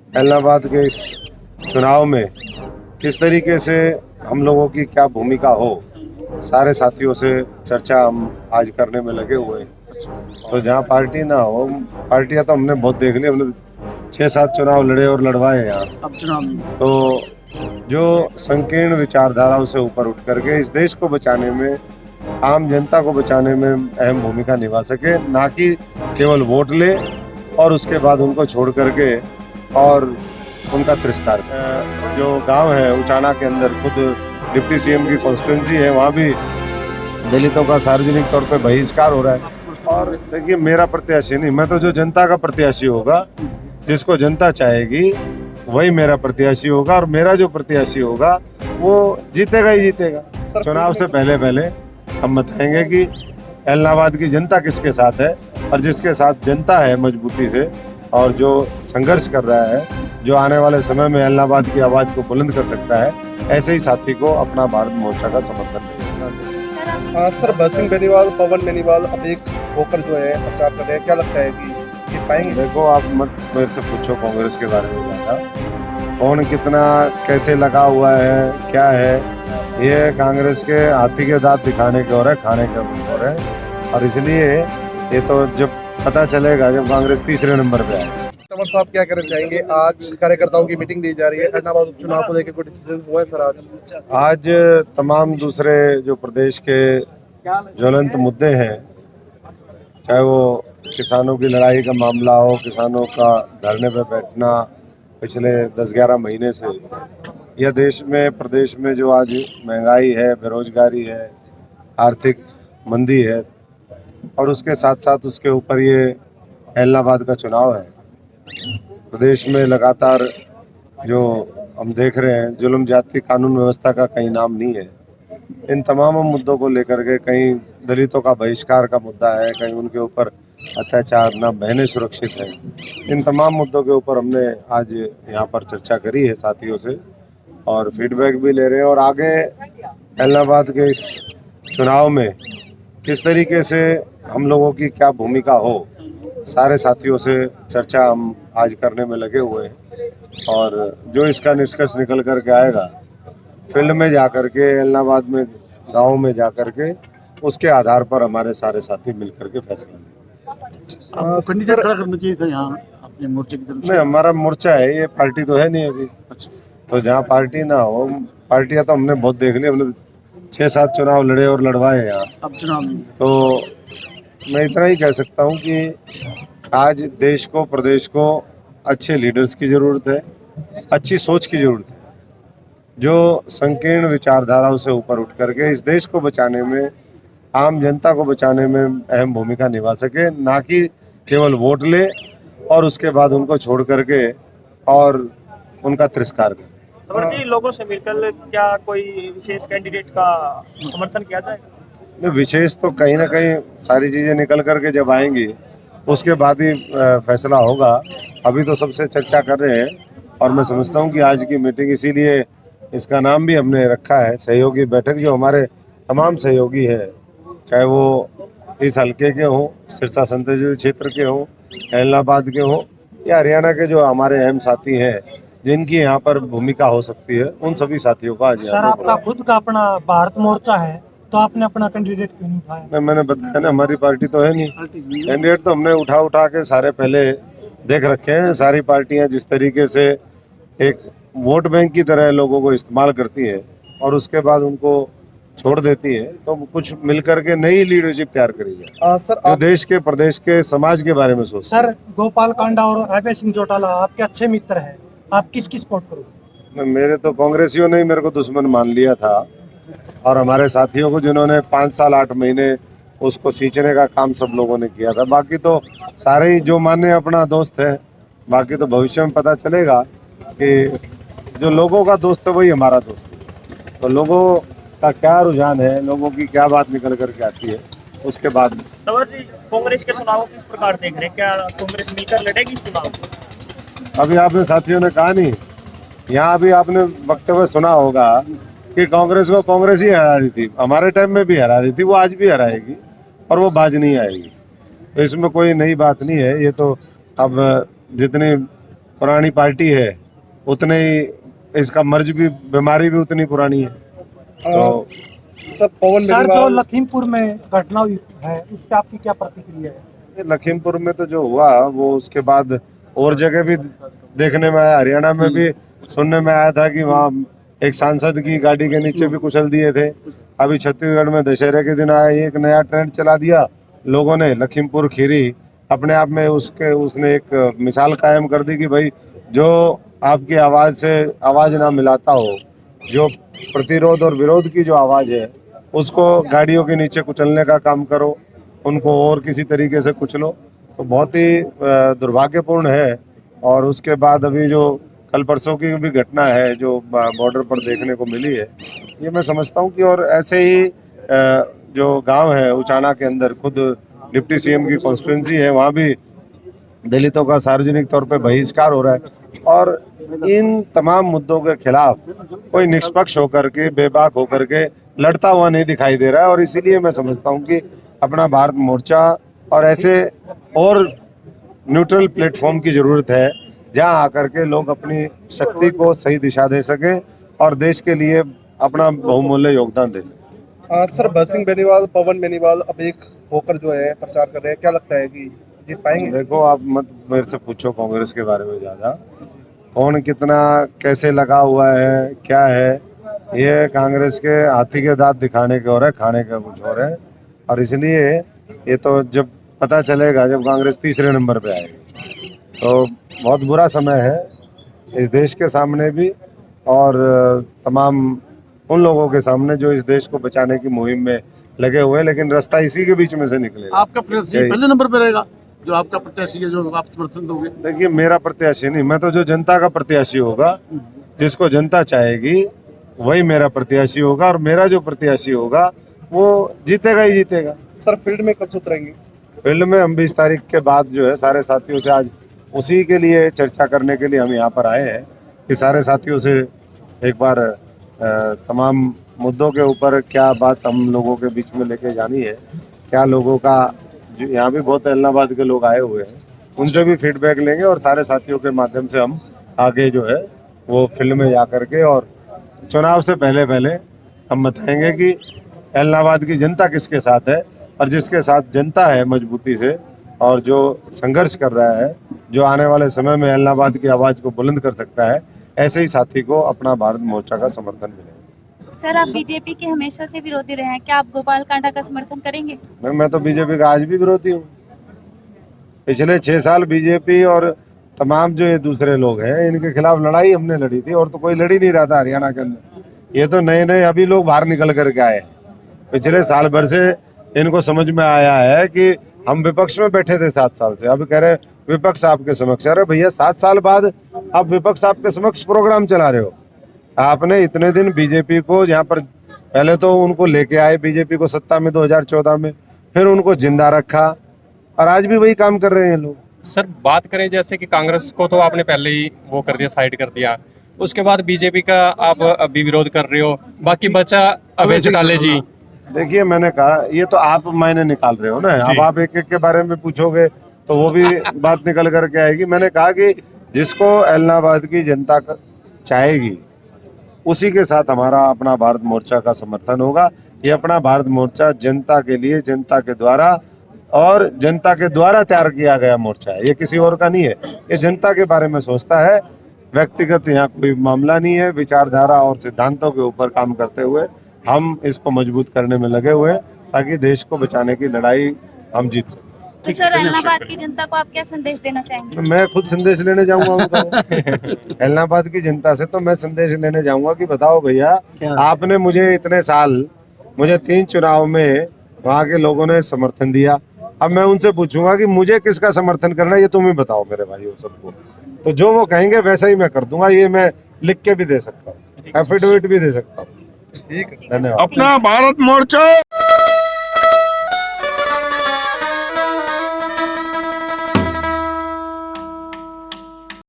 इलाहाबाद के इस चुनाव में किस तरीके से हम लोगों की क्या भूमिका हो, सारे साथियों से चर्चा हम आज करने में लगे हुए हैं। तो जहाँ पार्टी ना हो, पार्टियां तो हमने बहुत देख ली, हमने 6-7 चुनाव लड़े और लड़वाए यहाँ। अब चुनाव में तो जो संकीर्ण विचारधाराओं से ऊपर उठ करके इस देश को बचाने में, आम जनता को बचाने में अहम भूमिका निभा सके, ना कि केवल वोट ले और उसके बाद उनको छोड़ करके और उनका तिरस्कार करे। जो गांव है उचाना के अंदर, खुद डिप्टी सीएम की कॉन्स्टिट्यूंसी है, वहाँ भी दलितों का सार्वजनिक तौर पे बहिष्कार हो रहा है। और देखिए, मेरा प्रत्याशी नहीं, मैं तो जो जनता का प्रत्याशी होगा, जिसको जनता चाहेगी वही मेरा प्रत्याशी होगा, और मेरा जो प्रत्याशी होगा वो जीतेगा ही जीतेगा। चुनाव से पहले पहले हम बताएंगे कि इलाहाबाद की जनता किसके साथ है, और जिसके साथ जनता है मजबूती से और जो संघर्ष कर रहा है, जो आने वाले समय में इलाहाबाद की आवाज को बुलंद कर सकता है, ऐसे ही साथी को अपना भारत मोर्चा का समर्थन देगा। सर, भरसिंह बेनीवाल, पवन बेनीवाल अब एक होकर जो है प्रचार कर रहे हैं, क्या लगता है कि ये पाएंगे? देखो, आप मत मेरे से पूछो कांग्रेस के बारे में ज़्यादा, कौन कितना कैसे लगा हुआ है, क्या है। ये कांग्रेस के हाथी के दांत दिखाने के हो रहे, खाने के हो रहे, और इसलिए ये तो जब पता चलेगा जब कांग्रेस तीसरे नंबर पे आए। तंवर साहब क्या कहना चाहेंगे? आज कार्यकर्ताओं की मीटिंग दी जा रही है, इलाहाबाद उपचुनाव को लेकर कोई डिसीजन हुआ है सर आज? आज तमाम दूसरे जो प्रदेश के ज्वलंत मुद्दे हैं, चाहे वो किसानों की लड़ाई का मामला हो, किसानों का धरने पर बैठना पिछले 10-11 महीने से, या देश में प्रदेश में जो आज महंगाई है, बेरोजगारी है, आर्थिक मंदी है, और उसके साथ साथ उसके ऊपर ये इलाहाबाद का चुनाव है। प्रदेश में लगातार जो हम देख रहे हैं, जुल्म जाति कानून व्यवस्था का कहीं नाम नहीं है। इन तमाम मुद्दों को लेकर के, कहीं दलितों का बहिष्कार का मुद्दा है, कहीं उनके ऊपर अत्याचार, ना बहनें सुरक्षित हैं। इन तमाम मुद्दों के ऊपर हमने आज यहाँ पर चर्चा करी है साथियों से, और फीडबैक भी ले रहे हैं। और आगे इलाहाबाद के इस चुनाव में किस तरीके से हम लोगों की क्या भूमिका हो, सारे साथियों से चर्चा हम आज करने में लगे हुए हैं। और जो इसका निष्कर्ष निकल कर के आएगा, फील्ड में जा कर के, इलाहाबाद में गाँव में जा कर के, उसके आधार पर हमारे सारे साथी मिल कर के फैसला लेंगे। आपको कैंडिडेट खड़ा करना चाहिए था यहाँ अपने मोर्चे की तरफ से? नहीं, हमारा मोर्चा है, ये पार्टी तो है नहीं अभी। अच्छा, तो जहाँ पार्टी ना हो, पार्टियां तो हमने बहुत देख ली, हमने 6-7 चुनाव लड़े और लड़वाए यहाँ। अब चुनाव में तो मैं इतना ही कह सकता हूँ कि आज देश को, प्रदेश को अच्छे लीडर्स की ज़रूरत है, अच्छी सोच की ज़रूरत है, जो संकीर्ण विचारधाराओं से ऊपर उठ करके इस देश को बचाने में, आम जनता को बचाने में अहम भूमिका निभा सके, ना कि केवल वोट ले और उसके बाद उनको छोड़ करके और उनका तिरस्कार करे। तंवर जी, लोगों से मिलकर क्या कोई विशेष कैंडिडेट का समर्थन किया जाए? नहीं, विशेष तो कहीं ना कहीं सारी चीज़ें निकल करके जब आएंगी उसके बाद ही फैसला होगा। अभी तो सबसे चर्चा कर रहे हैं, और मैं समझता हूँ कि आज की मीटिंग, इसीलिए इसका नाम भी हमने रखा है सहयोगी बैठक। जो हमारे तमाम सहयोगी है, चाहे वो इस हल्के के हों, सिरसा संसदीय क्षेत्र के हों, इलाहाबाद के हों, या हरियाणा के जो हमारे अहम साथी हैं, जिनकी यहाँ पर भूमिका हो सकती है, उन सभी साथियों का आज सर, यहाँ पर आपका खुद का अपना भारत मोर्चा है, तो आपने अपना कैंडिडेट क्यों नहीं उठाया? मैंने बताया ना, हमारी पार्टी तो है नहीं। कैंडिडेट तो हमने उठा के सारे पहले देख रखे हैं। सारी पार्टियां जिस तरीके से एक वोट बैंक की तरह लोगों को इस्तेमाल करती है और उसके बाद उनको छोड़ देती है, तो कुछ मिलकर के नई लीडरशिप तैयार करी जाए, सर जो देश के, प्रदेश के, समाज के बारे में सोच। सर, गोपाल कांडा और अभय सिंह चौटाला आपके अच्छे मित्र हैं, आप किसकी सपोर्ट करोगे? मेरे तो कांग्रेसियों ने ही मेरे को दुश्मन मान लिया था, और हमारे साथियों को, जिन्होंने 5 साल 8 महीने उसको सींचने का काम सब लोगों ने किया था। बाकी तो सारे ही जो माने अपना दोस्त है, बाकी तो भविष्य में पता चलेगा कि जो लोगों का दोस्त है वही हमारा दोस्त है। तो लोगों का क्या रुझान है, लोगों की क्या बात निकल करके आती है, उसके बाद। तंवर जी, कांग्रेस के चुनाव किस प्रकार देख रहे हैं? क्या कांग्रेस मिलकर लड़ेगी इस चुनाव को? अभी आपने साथियों ने कहा नहीं, यहाँ अभी आपने वक्तव्य सुना होगा कि कांग्रेस को कांग्रेस ही हरा रही थी, हमारे टाइम में भी हरा रही थी, वो आज भी हराएगी और वो बाज नहीं आएगी। तो इसमें कोई नई बात नहीं है। ये तो अब जितनी पुरानी पार्टी है, उतने ही इसका मर्ज भी, बीमारी भी उतनी पुरानी है। तो सर पवन सर जो बेनीवाल लखीमपुर में घटना हुई है उस पे आपकी क्या प्रतिक्रिया है? ये लखीमपुर में तो जो हुआ वो उसके बाद और जगह भी देखने में आया, हरियाणा में भी सुनने में आया था कि वहाँ एक सांसद की गाड़ी के नीचे भी कुचल दिए थे। अभी छत्तीसगढ़ में दशहरे के दिन आया एक नया ट्रेंड चला दिया लोगों ने, लखीमपुर खीरी। अपने आप में उसने एक मिसाल कायम कर दी कि भाई जो आपकी आवाज़ से आवाज़ ना मिलाता हो, जो प्रतिरोध और विरोध की जो आवाज़ है उसको गाड़ियों के नीचे कुचलने का काम करो, उनको और किसी तरीके से कुचलो। तो बहुत ही दुर्भाग्यपूर्ण है। और उसके बाद अभी जो कल परसों की भी घटना है जो बॉर्डर पर देखने को मिली है, ये मैं समझता हूँ कि और ऐसे ही जो गांव है उचाना के अंदर, खुद डिप्टी सीएम की कॉन्स्टिट्यूंसी है, वहाँ भी दलितों का सार्वजनिक तौर पे बहिष्कार हो रहा है। और इन तमाम मुद्दों के खिलाफ कोई निष्पक्ष होकर के, बेबाक होकर के लड़ता हुआ नहीं दिखाई दे रहा है। और इसीलिए मैं समझता हूँ कि अपना भारत मोर्चा और ऐसे और न्यूट्रल प्लेटफॉर्म की ज़रूरत है जहां आकर के लोग अपनी शक्ति को सही दिशा दे सकें और देश के लिए अपना बहुमूल्य योगदान दे सकें। सर भरत बेनीवाल, पवन बेनीवाल अब एक होकर जो है प्रचार कर रहे हैं, क्या लगता है कि जीत पाएंगे? देखो, आप मत मेरे से पूछो कांग्रेस के बारे में ज़्यादा, कौन कितना कैसे लगा हुआ है क्या है, ये कांग्रेस के हाथी के दांत दिखाने के और है, खाने का कुछ और है। और इसलिए ये तो जब पता चलेगा जब कांग्रेस तीसरे नंबर पे आएगी। तो बहुत बुरा समय है इस देश के सामने भी और तमाम उन लोगों के सामने जो इस देश को बचाने की मुहिम में लगे हुए हैं, लेकिन रास्ता इसी के बीच में से निकलेगा। आपका प्रत्याशी पहले नंबर पे रहेगा, जो आपका प्रत्याशी है, जो आप समर्थन दोगे? देखिए, मेरा प्रत्याशी नहीं, मैं तो जो जनता का प्रत्याशी होगा, जिसको जनता चाहेगी वही मेरा प्रत्याशी होगा। और मेरा जो प्रत्याशी होगा वो जीतेगा ही जीतेगा। सर फील्ड में कब से उतरेंगे? फील्ड में हम 20 तारीख के बाद जो है सारे साथियों से, आज उसी के लिए चर्चा करने के लिए हम यहाँ पर आए हैं कि सारे साथियों से एक बार तमाम मुद्दों के ऊपर क्या बात हम लोगों के बीच में लेके जानी है, क्या लोगों का, जो यहाँ भी बहुत इलाहाबाद के लोग आए हुए हैं, उनसे भी फीडबैक लेंगे और सारे साथियों के माध्यम से हम आगे जो है वो फील्ड में जा करके और चुनाव से पहले पहले हम बताएंगे कि इलाहाबाद की जनता किसके साथ है और जिसके साथ जनता है मजबूती से और जो संघर्ष कर रहा है, जो आने वाले समय में इलाहाबाद की आवाज़ को बुलंद कर सकता है, ऐसे ही साथी को अपना भारत मोर्चा का समर्थन मिलेगा। सर आप बीजेपी के हमेशा से विरोधी रहे हैं, क्या आप गोपाल कांडा का समर्थन करेंगे? मैं तो बीजेपी का आज भी विरोधी हूँ। पिछले 6 साल बीजेपी और तमाम जो ये दूसरे लोग हैं इनके खिलाफ लड़ाई हमने लड़ी थी और तो कोई लड़ ही नहीं रहा था हरियाणा के अंदर। ये तो नए नए अभी लोग बाहर निकल करके आए। पिछले साल भर से इनको समझ में आया है कि हम विपक्ष में बैठे थे 7 साल से, अब कह रहे विपक्ष आपके समक्ष। अरे भैया, 7 साल बाद आप विपक्ष आपके समक्ष प्रोग्राम चला रहे हो। आपने इतने दिन बीजेपी को, जहाँ पर पहले तो उनको लेके आए बीजेपी को सत्ता में 2014 में, फिर उनको जिंदा रखा और आज भी वही काम कर रहे हैं लोग। सर बात करें जैसे कि कांग्रेस को तो आपने पहले ही वो कर दिया, साइड कर दिया, उसके बाद बीजेपी का आप अभी विरोध कर रहे हो, बाकी बचा अभय चौटाला जी। देखिए, मैंने कहा ये तो आप मायने निकाल रहे हो ना, अब आप एक एक के बारे में पूछोगे तो वो भी बात निकल करके आएगी। मैंने कहा कि जिसको इलाहाबाद की जनता चाहेगी उसी के साथ हमारा अपना भारत मोर्चा का समर्थन होगा। ये अपना भारत मोर्चा जनता के लिए, जनता के द्वारा और जनता के द्वारा तैयार किया गया मोर्चा है, ये किसी और का नहीं है। ये जनता के बारे में सोचता है, व्यक्तिगत यहाँ कोई मामला नहीं है। विचारधारा और सिद्धांतों के ऊपर काम करते हुए हम इसको मजबूत करने में लगे हुए हैं ताकि देश को बचाने की लड़ाई हम जीत सकें। तो सर इलाहाबाद की जनता को आप क्या संदेश देना चाहेंगे? मैं खुद संदेश लेने जाऊंगा उनका। इलाहाबाद की जनता से तो मैं संदेश लेने जाऊंगा कि बताओ भैया, आपने मुझे इतने साल, मुझे 3 चुनाव में वहाँ के लोगों ने समर्थन दिया। अब मैं उनसे पूछूंगा कि मुझे किसका समर्थन करना है, ये तुम ही बताओ मेरे भाइयों सबको। तो जो वो कहेंगे वैसा ही मैं कर दूंगा। ये मैं लिख के भी दे सकता हूँ, एफिडेविट भी दे सकता हूँ। ठीक है, धन्यवाद। अपना भारत मोर्चा